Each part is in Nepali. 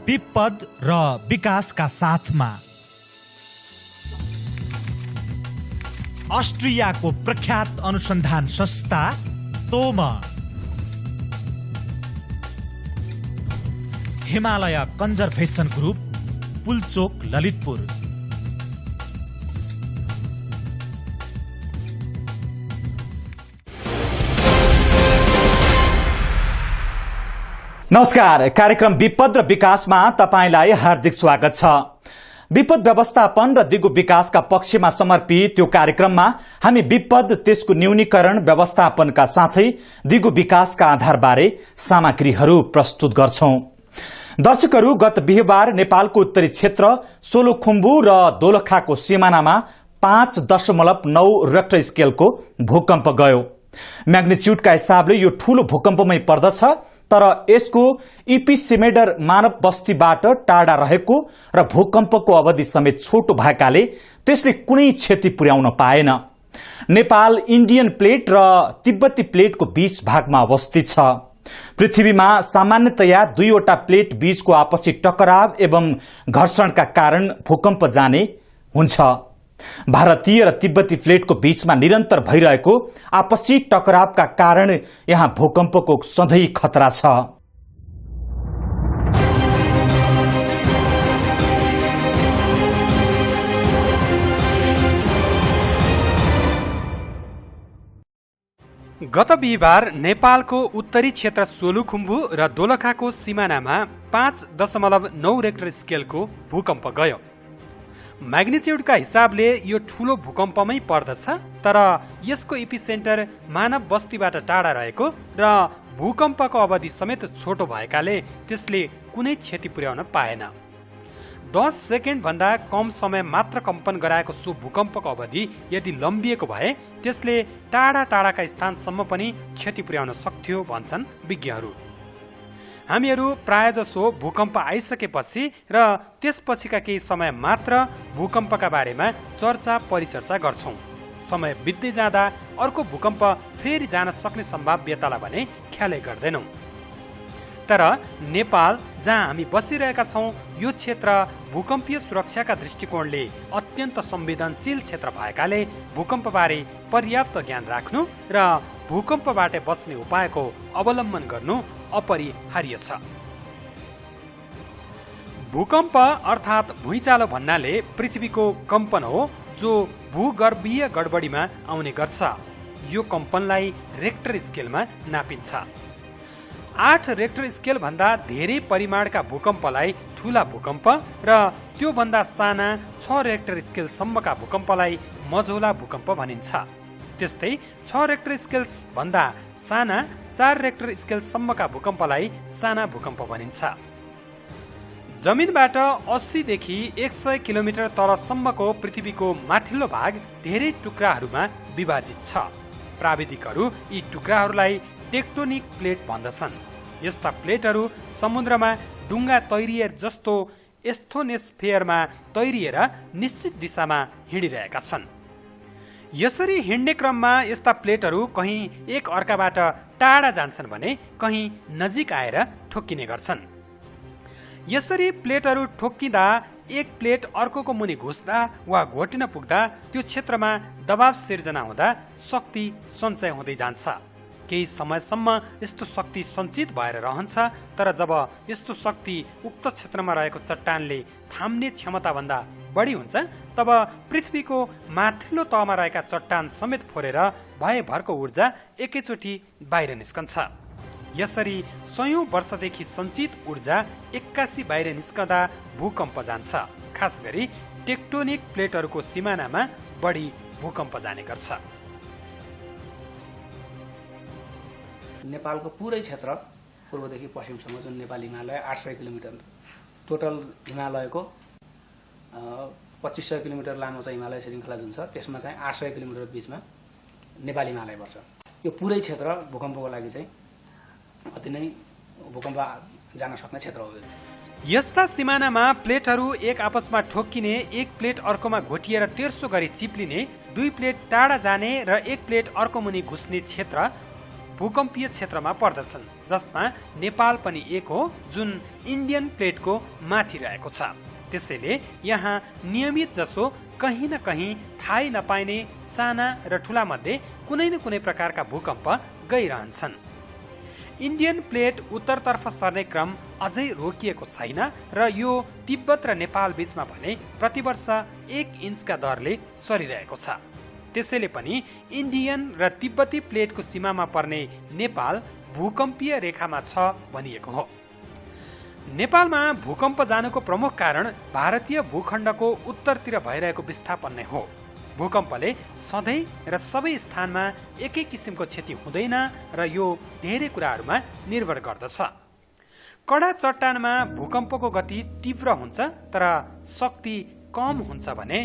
विपद र विकासका साथमा अस्ट्रियाको प्रख्यात अनुसन्धान संस्था तोम, हिमालय कन्जर्भेसन ग्रुप, पुलचोक, ललितपुर। नमस्कार, कार्यक्रम विपद र विकासमा तपाईलाई हार्दिक स्वागत छ। विपद व्यवस्थापन र दिगो विकासका पक्षमा समर्पित यो कार्यक्रममा हामी विपद, त्यसको न्यूनीकरण, व्यवस्थापनका साथै दिगो विकासका आधारबारे सामग्रीहरू प्रस्तुत गर्छौं। दर्शकहरू, गत बिहीबार नेपालको उत्तरी क्षेत्र सोलुखुम्बु र दोलखाको सिमानामा 5.9 रेक्टर स्केलको भूकम्प गयो। म्याग्निच्युडका हिसाबले यो ठूलो भूकम्पमै पर्दछ, तर यसको इपिसेमेडर मानव बस्तीबाट टाढा रहेको र भूकम्पको अवधि समेत छोटो भएकाले त्यसले कुनै क्षति पुर्याउन पाएन। नेपाल इन्डियन प्लेट र तिब्बती प्लेटको बीच भागमा अवस्थित छ। पृथ्वीमा सामान्यतया दुईवटा प्लेट बीचको आपसी टकराव एवं घर्षणका कारण भूकम्प जाने हुन्छ। भारतीय र तिब्बती प्लेटको बीचमा निरन्तर भइरहेको आपसी टकरावका कारण यहाँ भूकम्पको सधैँ खतरा छ। गत बिहीबार नेपालको उत्तरी क्षेत्र सोलुखुम्बु र दोलखाको सिमानामा 5.9 रेक्टर स्केलको भूकम्प गयो। म्याग्निच्युडका हिसाबले यो ठूलो भूकम्पमै पर्दछ, तर यसको एपिसेन्टर मानव बस्तीबाट टाढा रहेको र भूकम्पको अवधि समेत छोटो भएकाले त्यसले कुनै क्षति पुर्याउन पाएन। 10 सेकेन्ड भन्दा कम समय मात्र कम्पन गराएको सो भूकम्पको अवधि यदि लम्बिएको भए त्यसले टाढा टाढाका स्थानसम्म पनि क्षति पुर्याउन सक्थ्यो भन्छन् विज्ञहरू। हामीहरू प्रायजसो भूकम्प आइसकेपछि र त्यसपछिका केही समय मात्र भूकम्पका बारेमा चर्चा परिचर्चा गर्छौं। समय बित्दै जाँदा अर्को भूकम्प फेरि जान सक्ने सम्भाव्यतालाई भने ख्यालै गर्दैनौं। तर नेपाल, जहाँ हामी बसिरहेका छौं, यो क्षेत्र भूकम्पीय सुरक्षाका दृष्टिकोणले अत्यन्त संवेदनशील क्षेत्र भएकाले भूकम्पबारे पर्याप्त ज्ञान राख्नु र भूकम्पबाट बच्ने उपायको अवलम्बन गर्नु अपरिहार्य छ। भूकम्प अर्थात् भुइँचालो भन्नाले पृथ्वीको कम्पन हो, जो भूगर्भीय गडबडीमा आउने गर्छ। यो कम्पनलाई रेक्टर स्केलमा नापिन्छ। 8 रेक्टर स्केल भन्दा धेरै परिमाणका भूकम्पलाई ठूला भूकम्प र त्यो भन्दा साना 6 रेक्टर स्केल सम्मका भूकम्पलाई मझौला भूकम्प भनिन्छ। त्यस्तै 6 रेक्टर स्केल भन्दा साना 4 रेक्टर स्केल सम्मका भूकम्पलाई साना भूकम्प भनिन्छ। जमिनबाट 80 देखि 100 किलोमिटर तलसम्मको पृथ्वीको माथिल्लो भाग धेरै टुक्राहरूमा विभाजित छ। प्राविधिकहरू यी टुक्राहरूलाई टेक्टोनिक प्लेट भन्दछन्। यस्ता प्लेटहरू समुद्रमा डुङ्गा तैरिए जस्तो एस्थोनेस्फेयरमा तैरिएर निश्चित दिशामा हिँडिरहेका छन्। यसरी हिँड्ने क्रममा यस्ता प्लेटहरू कहीँ एक अर्काबाट टाढा जान्छन् भने कहीँ नजिक आएर ठोक्किने गर्छन्। यसरी प्लेटहरू ठोक्किँदा एक प्लेट अर्कोको मुनि घुस्दा वा घोटिन पुग्दा त्यो क्षेत्रमा दबाव सिर्जना हुँदा शक्ति सञ्चय हुँदै जान्छ। केही समयसम्म यस्तो शक्ति सञ्चित भएर रहन्छ, तर जब यस्तो शक्ति उक्त क्षेत्रमा रहेको चट्टानले थाम्ने क्षमताभन्दा बढी हुन्छ, तब पृथ्वीको माथिल्लो तहमा रहेका चट्टान समेत फोरेर भएभरको ऊर्जा एकैचोटि बाहिर निस्कन्छ। यसरी सयौं वर्षदेखि सञ्चित ऊर्जा 81 बाहिर निस्कँदा भूकम्प जान्छ। खास गरी टेक्टोनिक प्लेटहरूको सिमानामा बढी भूकम्प जाने गर्छ। नेपालको पुरै क्षेत्र पूर्वदेखि पश्चिमसम्म जुन नेपाल हिमालय 800 किलोमिटर, टोटल हिमालयको 2500 किलोमिटर लामो चाहिँ हिमालय श्रृङ्खला जुन छ, त्यसमा चाहिँ 800 किलोमिटर बीचमा नेपाल हिमालय पर्छ। यो पुरै क्षेत्र भूकम्पको लागि चाहिँ अति नै भूकम्प जान सक्ने क्षेत्र हो। यस्ता सिमानामा प्लेटहरू एक आपसमा ठोक्किने, एक प्लेट अर्कोमा घोटिएर तेर्सो गरी चिप्लिने, दुई प्लेट टाढा जाने र एक प्लेट अर्को मुनि घुस्ने क्षेत्र भूकम्पीय क्षेत्रमा पर्दछन्, जसमा नेपाल पनि एक हो, जुन इन्डियन प्लेटको माथि रहेको छ। त्यसैले यहाँ नियमित जसो कहीँ न कहीँ थाहै नपाइने साना र ठूला मध्ये कुनै न कुनै प्रकारका भूकम्प गइरहन्छन्। इन्डियन प्लेट उत्तरतर्फ सर्ने क्रम अझै रोकिएको छैन र यो तिब्बत र नेपाल बीचमा भने प्रतिवर्ष 1 इन्चका दरले सरिरहेको छ। त्यसैले पनि इन्डियन र तिब्बती प्लेटको सीमामा पर्ने नेपाल भूकम्पीय रेखामा छ भनिएको हो। नेपालमा भूकम्प जानुको प्रमुख कारण भारतीय भूखण्डको उत्तरतिर भइरहेको विस्थापन नै हो। भूकम्पले सधैँ र सबै स्थानमा एकै किसिमको क्षति हुँदैन र यो धेरै कुराहरूमा निर्भर गर्दछ। कडा चट्टानमा भूकम्पको गति तीव्र हुन्छ तर शक्ति कम हुन्छ भने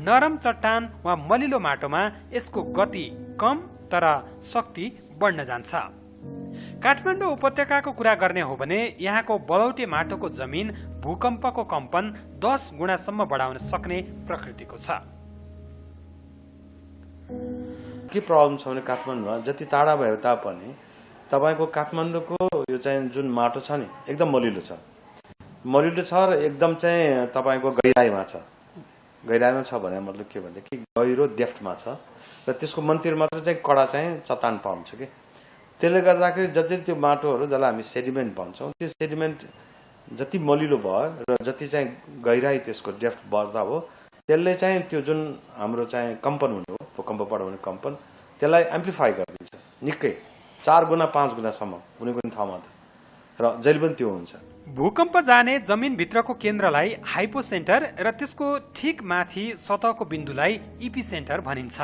नरम चट्टान वा मलिलो माटोमा यसको गति कम तर शक्ति बढ्न जान्छ। काठमाडौँ उपत्यकाको कुरा गर्ने हो भने यहाँको बलौटे माटोको जमिन भूकम्पको कम्पन 10 गुणासम्म बढाउन सक्ने प्रकृतिको छ। के प्रब्लम छ भने काठमाडौँमा जति टाढा भए तापनि तपाईको काठमाडौँको यो चाहिँ जुन माटो छ नि एकदम मलिलो छ र एकदम चाहिँ तपाईको गहिराईमा छ। गहिराईमा छ भने मतलब के भने कि गहिरो डेप्थमा छ र त्यसको मन्तिर मात्र चाहिँ कडा चाहिँ चट्टान पाउँछ कि। त्यसले गर्दाखेरि जति त्यो माटोहरू जसलाई हामी सेडिमेन्ट भन्छौँ त्यो सेडिमेन्ट जति मलिलो भयो र जति चाहिँ गहिराई त्यसको डेप्थ बढ्दा हो त्यसले चाहिँ त्यो जुन हाम्रो चाहिँ कम्पन हुने हो भूकम्प बढाउने कम्पन त्यसलाई एम्प्लिफाई गरिदिन्छ निकै 4 गुणा 5 गुणासम्म कुनै कुनै ठाउँमा र जहिले पनि त्यो हुन्छ। भूकम्प जाने जमिनभित्रको केन्द्रलाई हाइपो सेन्टर र त्यसको ठिक माथि सतहको बिन्दुलाई इपी सेन्टर भनिन्छ।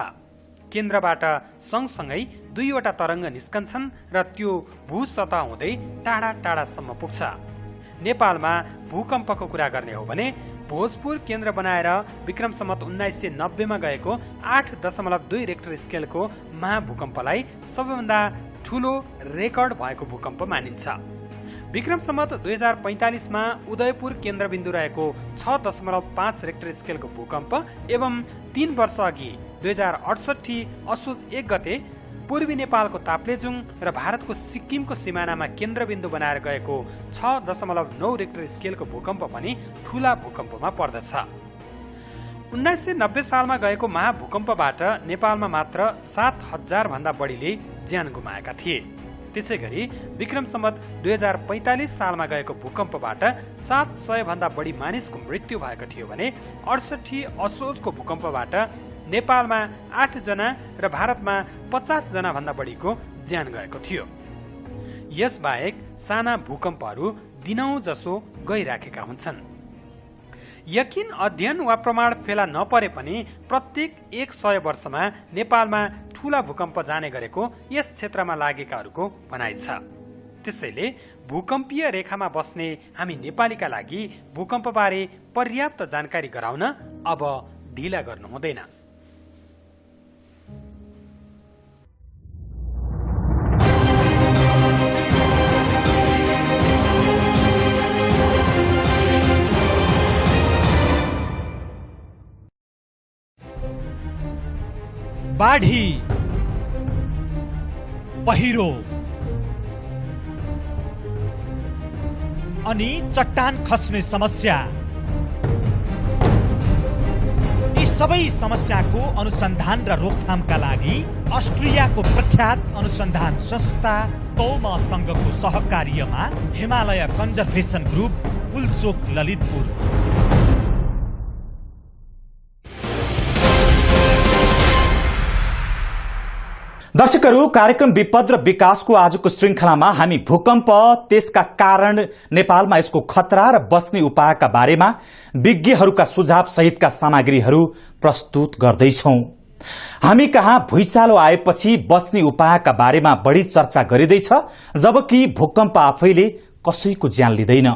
केन्द्रबाट सँगसँगै 2वटा तरङ्ग निस्कन्छन् र त्यो भूसतह हुँदै टाढा टाढासम्म पुग्छ। नेपालमा भूकम्पको कुरा गर्ने हो भने भोजपुर केन्द्र बनाएर विक्रम सम्वत 1990 मा गएको 8.2 रेक्टर स्केलको महाभूकम्पलाई सबैभन्दा ठूलो रेकर्ड भएको भूकम्प मानिन्छ। विक्रम सम्वत 2045 मा उदयपुर केन्द्रबिन्दु रहेको 6.5 रेक्टर स्केलको भूकम्प एवं 3 वर्ष अघि 2068 असोज 1 गते पूर्वी नेपालको ताप्लेजुङ र भारतको सिक्किमको सिमानामा केन्द्रबिन्दु बनाएर गएको 6.9 रेक्टर स्केलको भूकम्प पनि ठूला भूकम्पमा पर्दछ। 1990 सालमा गएको महाभूकम्पबाट नेपालमा मात्र 7,000 भन्दा बढीले ज्यान गुमाएका थिए। त्यसैगरी विक्रम सम्वत 2045 सालमा गएको भूकम्पबाट 700 भन्दा बढी मानिसको मृत्यु भएको थियो भने 68 असोजको भूकम्पबाट नेपालमा 8 जना र भारतमा 50 जना भन्दा बढीको ज्यान गएको थियो। यसबाहेक साना भूकम्पहरू दिनौं जसो गइराखेका हुन्छन्। यकिन अध्ययन वा प्रमाण फेला नपरे पनि प्रत्येक 100 वर्षमा नेपालमा ठूला भूकम्प जाने गरेको यस क्षेत्रमा लागेकाहरूको भनाइ छ। त्यसैले भूकम्पीय रेखामा बस्ने हामी नेपालीका लागि भूकम्पबारे पर्याप्त जानकारी गराउन अब ढिला गर्नु हुँदैन। बाढी, पहिरो अनि चट्टान खस्ने समस्या, यी सबै समस्याको अनुसन्धान र रोकथामका लागि अस्ट्रियाको प्रख्यात अनुसन्धान संस्था तौमा संघको सहकार्यमा हिमालय कन्जर्भेसन ग्रुप पुलचोक ललितपुर। दर्शकहरू, कार्यक्रम विपद र विकासको आजको श्रृंखलामा हामी भूकम्प, त्यसका कारण, नेपालमा यसको खतरा र बच्ने उपायका बारेमा विज्ञहरूका सुझाव सहितका सामग्रीहरू प्रस्तुत गर्दैछौं। हामी कहाँ भुइँचालो आएपछि बच्ने उपायका बारेमा बढी चर्चा गरिँदैछ, जबकि भूकम्प आफैले कसैको ज्यान लिँदैन।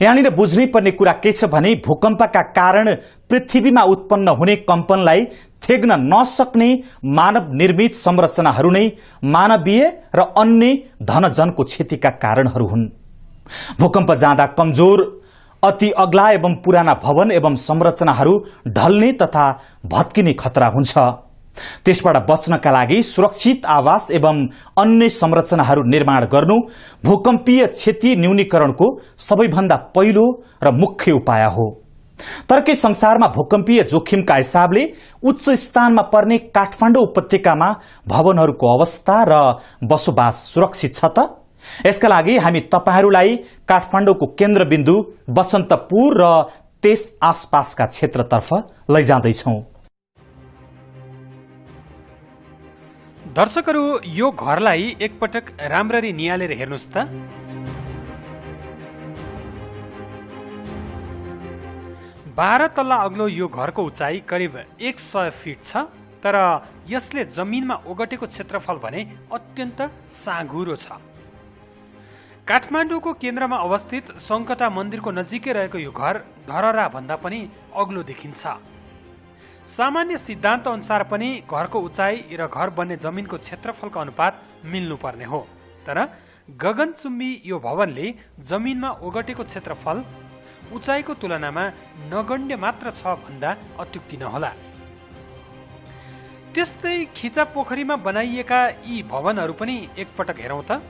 यहाँनिर बुझ्नै पर्ने कुरा के छ भने भूकम्पका कारण पृथ्वीमा उत्पन्न हुने कम्पनलाई थेग्न नसक्ने मानव निर्मित संरचनाहरू नै मानवीय र अन्य धनजनको क्षतिका कारणहरू हुन्। भूकम्प जाँदा कमजोर, अति अग्ला एवं पुराना भवन एवं संरचनाहरू ढल्ने तथा भत्किने खतरा हुन्छ। त्यसबाट बच्नका लागि सुरक्षित आवास एवं अन्य संरचनाहरू निर्माण गर्नु भूकम्पीय क्षति न्यूनीकरणको सबैभन्दा पहिलो र मुख्य उपाय हो। तर के संसारमा भूकम्पीय जोखिमका हिसाबले उच्च स्थानमा पर्ने काठमाडौँ उपत्यकामा भवनहरूको अवस्था र बसोबास सुरक्षित छ त? यसका लागि हामी तपाईहरूलाई काठमाडौँको केन्द्रबिन्दु बसन्तपुर र त्यस आसपासका क्षेत्रतर्फ लैजाँदैछौँ। दर्शकहरू, यो घरलाई एकपटक राम्ररी निहालेर हेर्नुहोस् त। बाह्र तल्ला अग्लो यो घरको उचाइ करिब 100 फिट छ, तर यसले जमिनमा ओगटेको क्षेत्रफल भने अत्यन्त साँघुरो छ। काठमाडौँको केन्द्रमा अवस्थित सङ्कटा मन्दिरको नजिकै रहेको यो घर धरहरा भन्दा पनि अग्लो देखिन्छ। सामान्य सिद्धान्त अनुसार पनि घरको उचाइ र घर बन्ने जमिनको क्षेत्रफलको अनुपात मिल्नुपर्ने हो, तर गगनचुम्बी यो भवनले जमिनमा ओगटेको क्षेत्रफल उचाइको तुलनामा नगण्य मात्र छ भन्दा अत्युक्ति नहोला। त्यस्तै खिचा पोखरीमा बनाइएका यी भवनहरू पनि एकपटक हेरौँ त।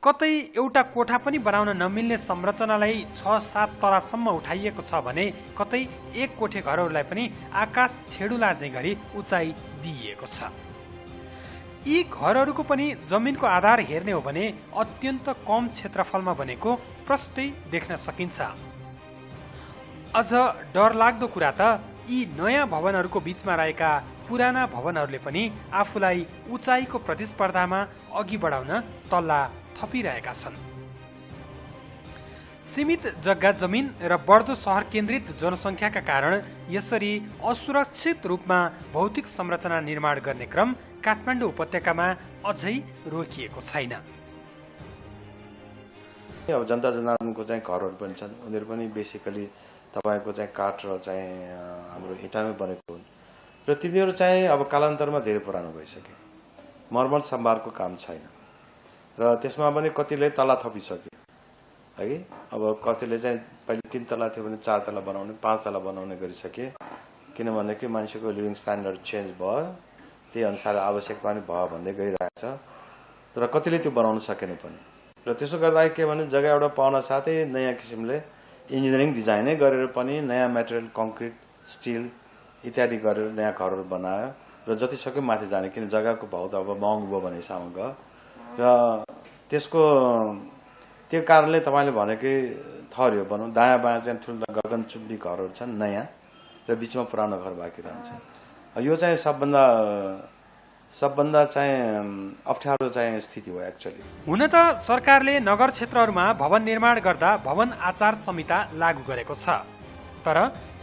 कतै एउटा कोठा पनि बनाउन नमिल्ने संरचनालाई 6-7 तलासम्म उठाइएको छ भने कतै एक कोठे घरहरूलाई पनि आकाश छेडुला झैं गरी उचाइ दिइएको छ। यी घरहरूको पनि जमिनको आधार हेर्ने हो भने अत्यन्त कम क्षेत्रफलमा बनेको प्रष्टै देख्न सकिन्छ। अझ डरलाग्दो कुरा त यी नयाँ भवनहरूको बीचमा रहेका पुराना भवनहरूले पनि आफूलाई उचाइको प्रतिस्पर्धामा अघि बढाउन तल्ला थपिरहेका छन्। सीमित जग्गा जमिन र बढ्दो शहर केन्द्रित जनसङ्ख्याका कारण यसरी असुरक्षित रूपमा भौतिक संरचना निर्माण गर्ने क्रम काठमाडौँ उपत्यकामा अझै रोकिएको छैन। अब जनता जनार्दनको चाहिँ घरहरू पनि छन्, उनीहरू पनि बेसिकली तपाईँको चाहिँ काठ र चाहिँ हाम्रो इँटामै बनेको हुन् र तिनीहरू चाहिँ अब कालान्तरमा धेरै पुरानो भइसके, मर्मत सम्भारको काम छैन र त्यसमा पनि कतिले तला थपिसक्यो है कि। अब कतिले चाहिँ पहिले 3 तला थियो भने 4 तला बनाउने, 5 तला बनाउने गरिसके, किनभनेदेखि मान्छेको लिभिङ स्ट्यान्डर्ड चेन्ज भयो, त्यही अनुसार आवश्यकता पनि भयो भन्दै गइरहेछ। तर कतिले त्यो बनाउन सकेन पनि र त्यसो गर्दा के भने जग्गा एउटा पाउन साथै नयाँ किसिमले इन्जिनियरिङ डिजाइनै गरेर पनि नयाँ मेटेरियल कङ्क्रिट स्टिल इत्यादि गरेर नयाँ घरहरू बनायो र जति सक्यो माथि जाने, किन जग्गाको भाउ त अब महँगो भयो भने हिसाबमा गयो र त्यसको त्यो कारणले तपाईँले भनेकै थर हो भनौँ, दायाँ बायाँ चाहिँ ठुलो गगनचुम्बी घरहरू छन् नयाँ र बिचमा पुरानो घर बाँकी रहन्छ। यो चाहिँ सबभन्दा चाहिँ अप्ठ्यारो चाहिँ स्थिति हो एक्चुअली। हुन त सरकारले नगर क्षेत्रहरूमा भवन निर्माण गर्दा भवन आचार संहिता लागू गरेको छ, तर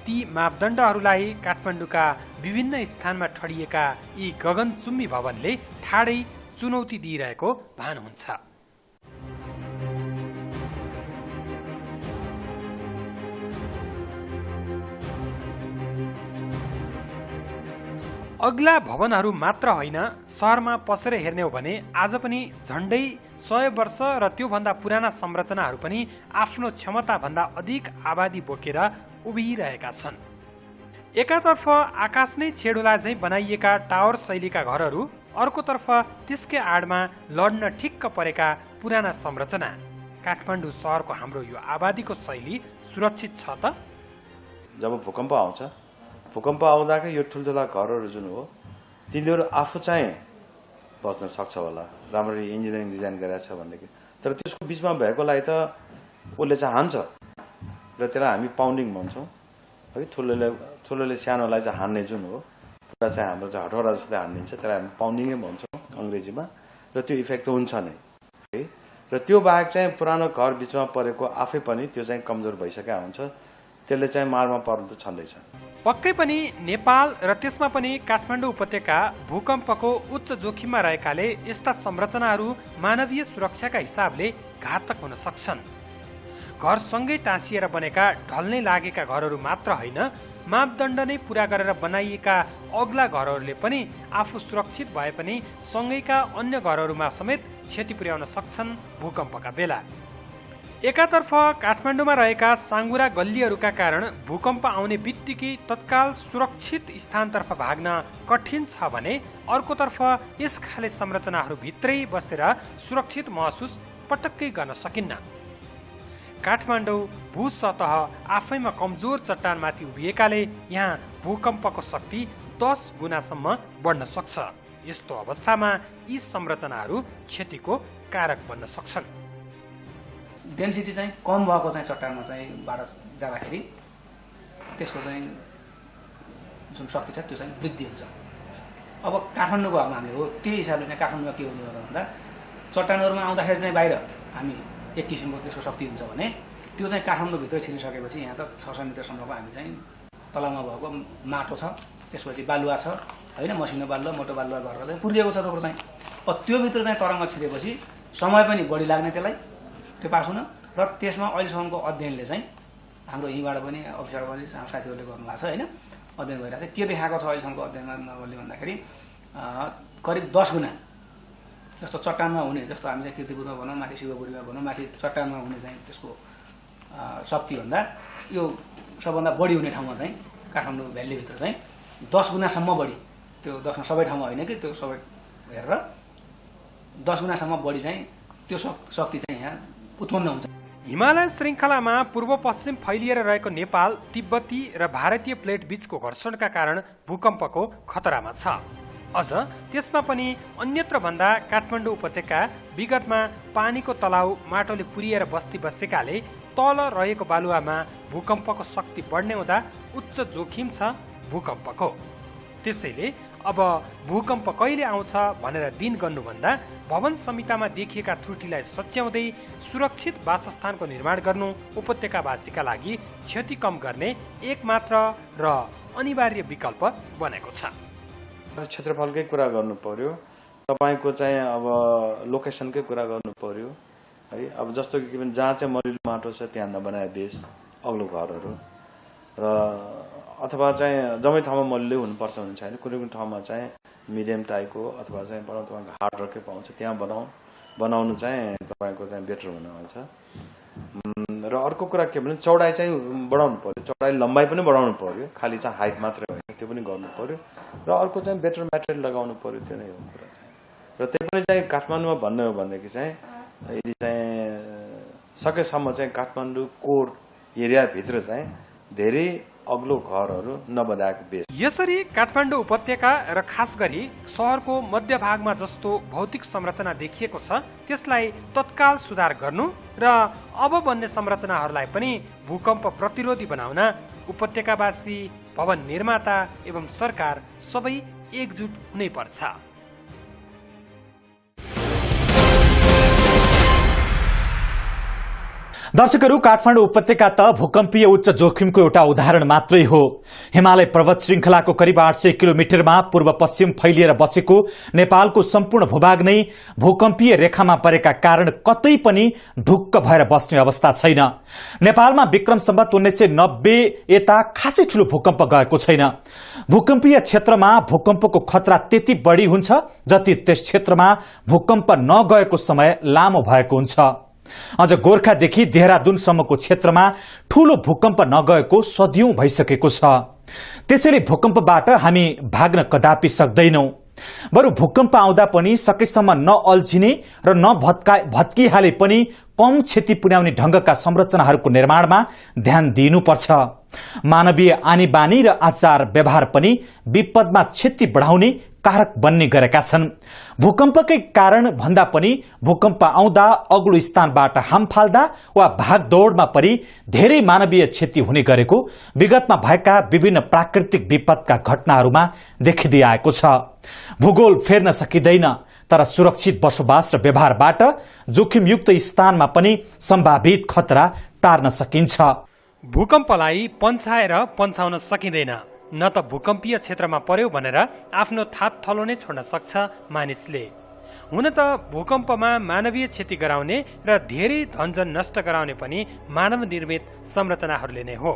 ती मापदण्डहरूलाई काठमाडौँका विभिन्न स्थानमा ठडिएका यी गगनचुम्बी भवनले ठाडै चुनौती दिइरहेको भान हुन्छ। अग्ला भवनहरू मात्र होइन, सहरमा पसेर हेर्ने हो भने आज पनि झण्डै 100 वर्ष र त्योभन्दा पुराना संरचनाहरू पनि आफ्नो क्षमताभन्दा अधिक आबादी बोकेर उभिरहेका छन्। एकातर्फ आकाश नै छेडुला झैं बनाइएका टावर शैलीका घरहरू, अर्कोतर्फ त्यसकै आडमा लड्न ठिक्क परेका पुराना संरचना। काठमाडौँ सहरको हाम्रो यो आबादीको शैली सुरक्षित छ त? जब भूकम्प आउँछ, भूकम्प आउँदाखेरि यो ठुल्ठुला घरहरू जुन हो तिनीहरू आफू चाहिँ बस्न सक्छ होला, राम्ररी इन्जिनियरिङ डिजाइन गरेको छ भनेदेखि। तर त्यसको बिचमा भएकोलाई त उसले चाहिँ हान्छ र त्यसलाई हामी पाउन्डिङ भन्छौँ है। ठुलोले सानोलाई चाहिँ हान्ने जुन हो, पुरा चाहिँ हाम्रो चाहिँ हटौरा जस्तै हानिदिन्छ, त्यसलाई हामी पाउन्डिङै भन्छौँ अङ्ग्रेजीमा, र त्यो इफेक्ट त हुन्छ नै है। र त्यो बाहेक चाहिँ पुरानो घर बिचमा परेको आफै पनि त्यो चाहिँ कमजोर भइसकेको हुन्छ, त्यसले चाहिँ मारमा पर्नु त छँदैछ। पक्कै पनि नेपाल र त्यसमा पनि काठमाडौँ उपत्यका भूकम्पको उच्च जोखिममा रहेकाले यस्ता संरचनाहरू मानवीय सुरक्षाका हिसाबले घातक हुन सक्छन्। घरसँगै टाँसिएर बनेका ढल्नै लागेका घरहरू मात्र होइन, मापदण्ड नै पूरा गरेर बनाइएका अग्ला घरहरूले पनि आफू सुरक्षित भए पनि सँगैका अन्य घरहरूमा समेत क्षति पुर्याउन सक्छन् भूकम्पका बेला। एकातर्फ काठमाडौँमा रहेका साङ्गुरा गल्लीहरूका कारण भूकम्प आउने बित्तिकै तत्काल सुरक्षित स्थानतर्फ भाग्न कठिन छ भने अर्कोतर्फ यस खाले संरचनाहरूभित्रै बसेर सुरक्षित महसुस पटक्कै गर्न सकिन्न। काठमाडौँ भूसतह आफैमा कमजोर चट्टानमाथि उभिएकाले यहाँ भूकम्पको शक्ति 10 गुणासम्म बढ्न सक्छ। यस्तो अवस्थामा यी संरचनाहरू क्षतिको कारक बन्न सक्छन्। डेन्सिटी चाहिँ कम भएको चाहिँ चट्टानमा चाहिँ बाट जाँदाखेरि त्यसको चाहिँ जुन शक्ति छ त्यो चाहिँ वृद्धि हुन्छ। अब काठमाडौँको हकमा हामी हो, त्यही हिसाबले चाहिँ काठमाडौँमा के हुने भन्दा चट्टानहरूमा आउँदाखेरि चाहिँ बाहिर हामी एक किसिमको त्यसको शक्ति हुन्छ भने त्यो चाहिँ काठमाडौँभित्र छिरिसकेपछि यहाँ त 600 मिटरसम्मको हामी चाहिँ तलमा भएको माटो छ, त्यसपछि बालुवा छ होइन, मसिनो बालुवा मोटो बालुवा गरेर चाहिँ पुरिएको छ त्यो चाहिँ। अब त्योभित्र चाहिँ तरङ्ग छिरेपछि समय पनि बढी लाग्ने त्यसलाई त्यो पास हुन, र त्यसमा अहिलेसम्मको अध्ययनले चाहिँ हाम्रो यहीँबाट पनि अफिसर पनि साथीहरूले गर्नुभएको छ होइन, अध्ययन भइरहेको छ। के देखाएको छ अहिलेसम्मको अध्ययनमा नगरले भन्दाखेरि करिब 10 गुणा जस्तो चट्टानमा हुने, जस्तो हामी चाहिँ कीर्तिपुरमा भनौँ, माथि शिवपुरीमा भनौँ, माथि चट्टानमा हुने चाहिँ त्यसको शक्तिभन्दा यो सबभन्दा बढी हुने ठाउँमा चाहिँ काठमाडौँ भ्यालीभित्र चाहिँ 10 गुणासम्म बढी, त्यो 10 सबै ठाउँमा होइन कि त्यो सबै हेरेर 10 गुणासम्म बढी चाहिँ त्यो शक्ति चाहिँ यहाँ उत्पन्न हुन्छ। हिमालय श्रृङ्खलामा पूर्व पश्चिम फैलिएर रहेको नेपाल, तिब्बती र भारतीय प्लेट बीचको घर्षणका कारण भूकम्पको खतरामा छ। अझ त्यसमा पनि अन्यत्र भन्दा काठमाडौँ उपत्यका विगतमा पानीको तलाउ माटोले पुरिएर बस्ती बसेकाले तल रहेको बालुवामा भूकम्पको शक्ति बढ्ने हुँदा उच्च जोखिम छ भूकम्पको। त्यसैले अब भूकम्प कहिले आउँछ भनेर दिन गर्नुभन्दा भवन संहितामा देखिएका त्रुटिलाई सच्याउँदै सुरक्षित वासस्थानको निर्माण गर्नु उपत्यकावासीका लागि क्षति कम गर्ने एकमात्र र अनिवार्य विकल्प बनेको छ। क्षेत्रफलकै कुरा गर्नु पर्यो, तपाईँको चाहिँ अब लोकेसनकै कुरा गर्नु पर्यो है। अब जस्तो कि जहाँ चाहिँ मलिलो माटो छ त्यहाँ नबनाए बेस अग्लो घरहरू, र अथवा चाहिँ जम्मै ठाउँमा मलिलो हुनुपर्छ भन्ने छैन। कुनै कुनै ठाउँमा चाहिँ मिडियम टाइपको अथवा चाहिँ तपाईँको हार्ड रकै पाउँछ त्यहाँ बनाउनु चाहिँ तपाईँको चाहिँ बेटर हुन आउँछ। र अर्को कुरा के भने चौडाइ चाहिँ बढाउनु पर्यो, चौडाइ लम्बाइ पनि बढाउनु पर्यो, खालि चाहिँ हाइट मात्रै होइन त्यो पनि गर्नु पर्यो। र अर्को चाहिँ बेटर मेटेरियल लगाउनु पर्यो, त्यो नै हो कुरा चाहिँ। र त्यो पनि चाहिँ काठमाडौँमा भन्ने हो भनेदेखि चाहिँ यदि चाहिँ सकेसम्म चाहिँ काठमाडौँ कोर एरियाभित्र चाहिँ धेरै अग्लो घरहरू नबनाएको बेस। यसरी काठमाडौँ उपत्यका र खास गरी शहरको मध्यभागमा जस्तो भौतिक संरचना देखिएको छ त्यसलाई तत्काल सुधार गर्नु र अब बन्ने संरचनाहरूलाई पनि भूकम्प प्रतिरोधी बनाउन उपत्यकावासी, भवन निर्माता एवं सरकार सबै एकजुट हुनै पर्छ। दर्शकहरू, काठमाडौँ उपत्यका त भूकम्पीय उच्च जोखिमको एउटा उदाहरण मात्रै हो। हिमालय पर्वत श्रृंखलाको करिब 800 किलोमिटरमा पूर्व पश्चिम फैलिएर बसेको नेपालको सम्पूर्ण भूभाग नै भूकम्पीय रेखामा परेका कारण कतै पनि ढुक्क भएर बस्ने अवस्था छैन। नेपालमा विक्रम सम्वत 1990 यता खासै ठूलो भूकम्प गएको छैन। भूकम्पीय क्षेत्रमा भूकम्पको खतरा त्यति बढी हुन्छ जति त्यस क्षेत्रमा भूकम्प नगएको समय लामो भएको हुन्छ। अझ गोर्खादेखि देहरादूनसम्मको क्षेत्रमा ठूलो भूकम्प नगएको सदियौं भइसकेको छ। त्यसैले भूकम्पबाट हामी भाग्न कदापि सक्दैनौं। बरु भूकम्प आउँदा पनि सकेसम्म नअल्झिने र भत्किहाले पनि कम क्षति पुर्याउने ढंगका संरचनाहरूको निर्माणमा ध्यान दिनुपर्छ। मानवीय आनी बानी र आचार व्यवहार पनि विपदमा क्षति बढाउने कारक बन्ने गरेका छन्। भूकम्पकै कारण भन्दा पनि भूकम्प आउँदा अग्लो स्थानबाट हाम फाल्दा वा भागदौडमा परि धेरै मानवीय क्षति हुने गरेको विगतमा भएका विभिन्न प्राकृतिक विपदका घटनाहरूमा देखिँदै आएको छ। भूगोल फेर्न सकिँदैन, तर सुरक्षित बसोबास र व्यवहारबाट जोखिमयुक्त स्थानमा पनि सम्भावित खतरा टार्न सकिन्छ। भूकम्पलाई पन्छाएर पन्छाउन सकिँदैन, न त भूकम्पीय क्षेत्रमा पर्यो भनेर आफ्नो थात थलो नै छोड्न सक्छ मानिसले। हुन त भूकम्पमा मानवीय क्षति गराउने र धेरै धनजन नष्ट गराउने पनि मानव निर्मित संरचनाहरूले नै हो।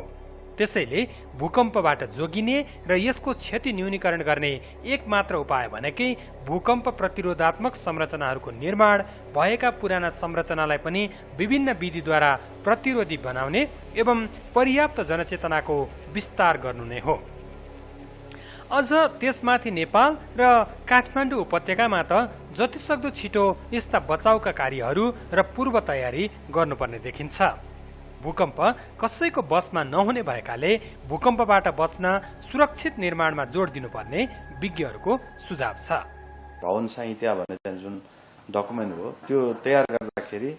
त्यसैले भूकम्पबाट जोगिने र यसको क्षति न्यूनीकरण गर्ने एकमात्र उपाय भनेकै भूकम्प प्रतिरोधात्मक संरचनाहरूको निर्माण, भएका पुराना संरचनालाई पनि विभिन्न विधिद्वारा प्रतिरोधी बनाउने एवं पर्याप्त जनचेतनाको विस्तार गर्नु नै हो। अझ त्यसमाथि नेपाल र काठमाडौँ उपत्यकामा त जतिसक्दो छिटो यस्ता बचाउका कार्यहरू र पूर्व तयारी गर्नुपर्ने देखिन्छ। भूकम्प कसैको बसमा नहुने भएकाले भूकम्पबाट बच्न सुरक्षित निर्माणमा जोड दिनुपर्ने विज्ञहरूको सुझाव छ। भवन संहिता भन्ने चाहिँ जुन डकुमेन्ट हो त्यो तयार गर्दाखेरि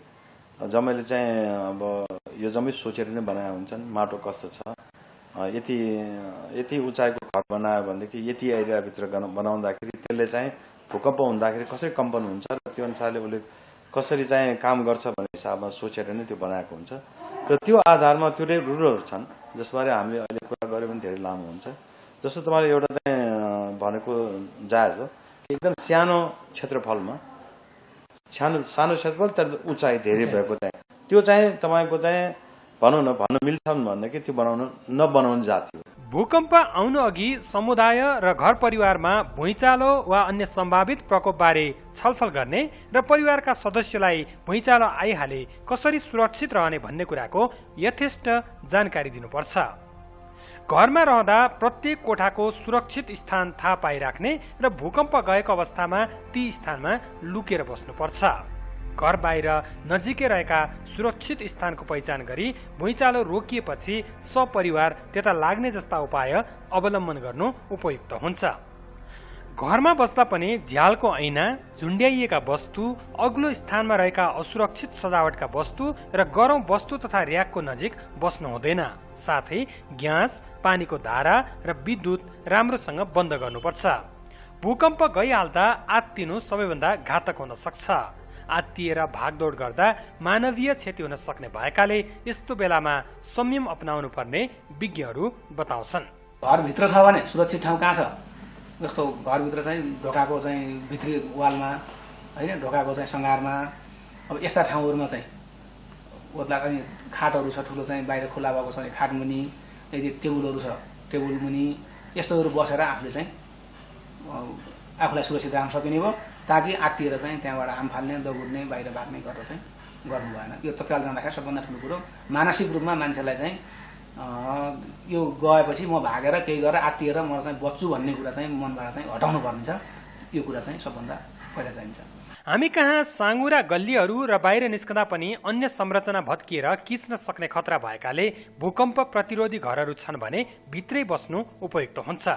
जम्मैले चाहिँ अब यो जम्मै सोचेर नै बनाए हुन्छन्। माटो कस्तो छ, यति उचाइको घर बनायो भनेदेखि यति एरियाभित्र बनाउँदाखेरि त्यसले चाहिँ भूकम्प हुँदाखेरि कसरी कम्पन हुन्छ र त्यो अनुसारले उसले कसरी चाहिँ काम गर्छ भन्ने हिसाबमा सोचेर नै त्यो बनाएको हुन्छ। र त्यो आधारमा त्यो रुलहरू छन् जसबारे हामीले अहिले कुरा गऱ्यो भने धेरै लामो हुन्छ। जस्तो तपाईँले एउटा चाहिँ भनेको जायज हो कि एकदम सानो क्षेत्रफलमा सानो क्षेत्रफल तर उचाइ धेरै भएको चाहिँ त्यो चाहिँ तपाईँको चाहिँ भनौँ न भन्न मिल्छ भन्दा कि त्यो नबनाउने जाति हो। भूकम्प आउनु अघि समुदाय र घर परिवारमा भुइँचालो वा अन्य सम्भावित प्रकोपबारे छलफल गर्ने र परिवारका सदस्यलाई भुइँचालो आइहाले कसरी सुरक्षित रहने भन्ने कुराको यथेष्ट जानकारी दिनुपर्छ। घरमा रहँदा प्रत्येक कोठाको सुरक्षित स्थान थाहा पाइराख्ने र भूकम्प गएको अवस्थामा ती स्थानमा लुकेर बस्नुपर्छ। घर बाहिर नजिकै रहेका सुरक्षित स्थानको पहिचान गरी भुइँचालो रोकिएपछि सपरिवार त्यता लाग्ने जस्ता उपाय अवलम्बन गर्नु उपयुक्त हुन्छ। घरमा बस्दा पनि झ्यालको ऐना, झुन्ड्याइएका वस्तु, अग्लो स्थानमा रहेका असुरक्षित सजावटका वस्तु र गरौँ वस्तु तथा र्याकको नजिक बस्नु हुँदैन। साथै ग्यास, पानीको धारा र विद्युत राम्रोसँग बन्द गर्नुपर्छ। भूकम्प गइहाल्दा आत्तिनु सबैभन्दा घातक हुन सक्छ। आत्तिएर भागदौड गर्दा मानवीय क्षति हुन सक्ने भएकाले यस्तो बेलामा संयम अपनाउनु पर्ने विज्ञहरू बताउँछन्। घरभित्र छ भने सुरक्षित ठाउँ कहाँ छ? जस्तो घरभित्र चाहिँ ढोकाको चाहिँ भित्री वालमा होइन, ढोकाको चाहिँ सङ्घारमा, अब यस्ता ठाउँहरूमा चाहिँ ओत्ला चाहिँ खाटहरू छ ठुलो चाहिँ बाहिर खुला भएको छ खाट मुनि, यदि टेबुलहरू छ टेबुल मुनि यस्तोहरू बसेर आफूले चाहिँ आफूलाई सुरक्षित राख्न सकिने भयो, ताकि आत्तिएर चाहिँ त्यहाँबाट हाम फाल्ने, दगुर्ने, बाहिर भाग्ने गरेर चाहिँ गर्नु भएन। यो तत्काल जाँदाखेरि सबभन्दा ठुलो कुरो मानसिक रूपमा मान्छेलाई चाहिँ यो गएपछि म भागेर केही गरेर आत्तिएर म चाहिँ बच्छु भन्ने कुरा चाहिँ मनबाट चाहिँ हटाउनु पर्ने छ। यो कुरा चाहिँ सबभन्दा पहिला चाहिन्छ। हामी कहाँ साँगुरा गल्लीहरू र बाहिर निस्कँदा पनि अन्य संरचना भत्किएर किच्न सक्ने खतरा भएकाले भूकम्प प्रतिरोधी घरहरू छन् भने भित्रै बस्नु उपयुक्त हुन्छ।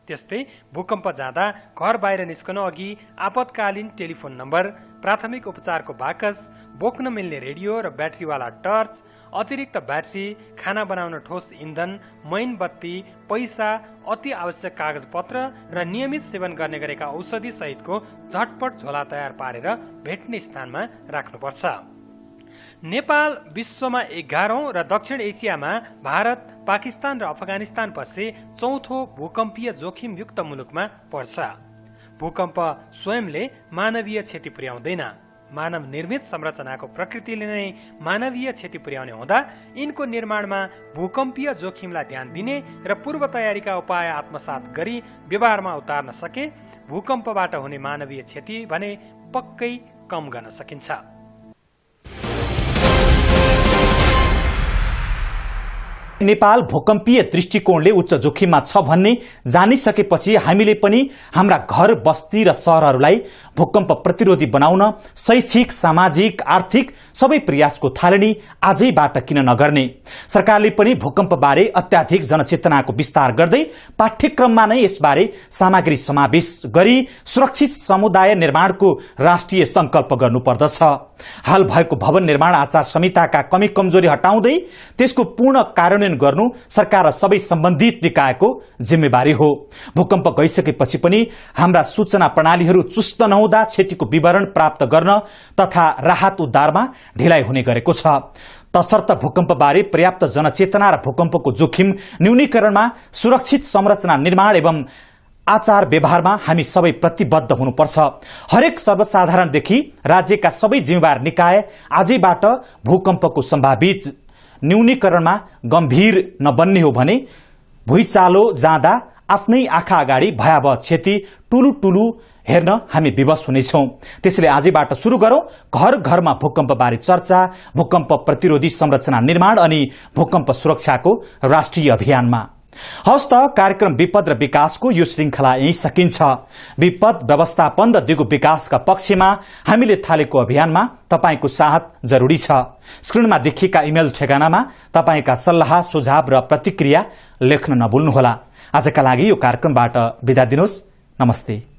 त्यस्तै भूकम्प जाँदा घर बाहिर निस्कनु अघि आपतकालीन टेलिफोन नम्बर, प्राथमिक उपचारको बाकस, बोक्न मिल्ने रेडियो र ब्याट्रीवाला टर्च, अतिरिक्त ब्याट्री, खाना बनाउन ठोस इन्धन, मैन बत्ती, पैसा, अति आवश्यक कागजपत्र र नियमित सेवन गर्ने गरेका औषधि सहितको झटपट झोला तयार पारेर भेट्ने स्थानमा राख्नुपर्छ। नेपाल विश्वमा 11औं र दक्षिण एसियामा भारत, पाकिस्तान र अफगानिस्तान पछि चौथो भूकम्पीय जोखिमयुक्त मुलुकमा पर्छ। भूकम्प स्वयंले मानवीय क्षति पुर्याउँदैन। मानव निर्मित संरचनाको प्रकृतिले नै मानवीय क्षति पुर्याउने हुँदा यिनको निर्माणमा भूकम्पीय जोखिमलाई ध्यान दिने र पूर्व तयारीका उपाय आत्मसात गरी व्यवहारमा उतार्न सके भूकम्पबाट हुने मानवीय क्षति भने पक्कै कम गर्न सकिन्छ। नेपाल भूकम्पीय दृष्टिकोणले उच्च जोखिममा छ भन्ने जानिसकेपछि हामीले पनि हाम्रा घर, बस्ती र शहरहरूलाई भूकम्प प्रतिरोधी बनाउन शैक्षिक, सामाजिक, आर्थिक सबै प्रयासको थालनी आजैबाट किन नगर्ने? सरकारले पनि भूकम्पबारे अत्याधिक जनचेतनाको विस्तार गर्दै पाठ्यक्रममा नै यसबारे सामग्री समावेश गरी सुरक्षित समुदाय निर्माणको राष्ट्रिय संकल्प गर्नुपर्दछ। हाल भएको भवन निर्माण आचार संहिताका कमी कमजोरी हटाउँदै त्यसको पूर्ण कार्यान्वयन गर्नु सरकार र सबै सम्बन्धित निकायको जिम्मेवारी हो। भूकम्प गइसकेपछि पनि हाम्रा सूचना प्रणालीहरू चुस्त नहुँदा क्षतिको विवरण प्राप्त गर्न तथा राहत उद्धारमा ढिलाइ हुने गरेको छ। तसर्थ भूकम्पबारे पर्याप्त जनचेतना र भूकम्पको जोखिम न्यूनीकरणमा सुरक्षित संरचना निर्माण एवं आचार व्यवहारमा हामी सबै प्रतिबद्ध हुनुपर्छ। हरेक सर्वसाधारणदेखि राज्यका सबै जिम्मेवार निकाय आजैबाट भूकम्पको सम्भावित न्यूनीकरणमा गम्भीर नबन्ने हो भने भुइँचालो जाँदा आफ्नै आँखा अगाडि भयावह क्षति टुलु हेर्न हामी विवश हुनेछौं। त्यसैले आजैबाट सुरु गरौं घर घरमा भूकम्पबारे चर्चा, भूकम्प प्रतिरोधी संरचना निर्माण अनि भूकम्प सुरक्षाको राष्ट्रिय अभियानमा। हवस् त, कार्यक्रम विपद र विकासको यो श्रृंखला यही सकिन्छ। विपद व्यवस्थापन र दिगो विकासका पक्षमा हामीले थालेको अभियानमा तपाईको साथ जरुरी छ। स्क्रिनमा देखिएका इमेल ठेगानामा तपाईका सल्लाह, सुझाव र प्रतिक्रिया लेख्न नभुल्नुहोला। आजका लागि यो कार्यक्रमबाट बिदा दिनुहोस्। नमस्ते।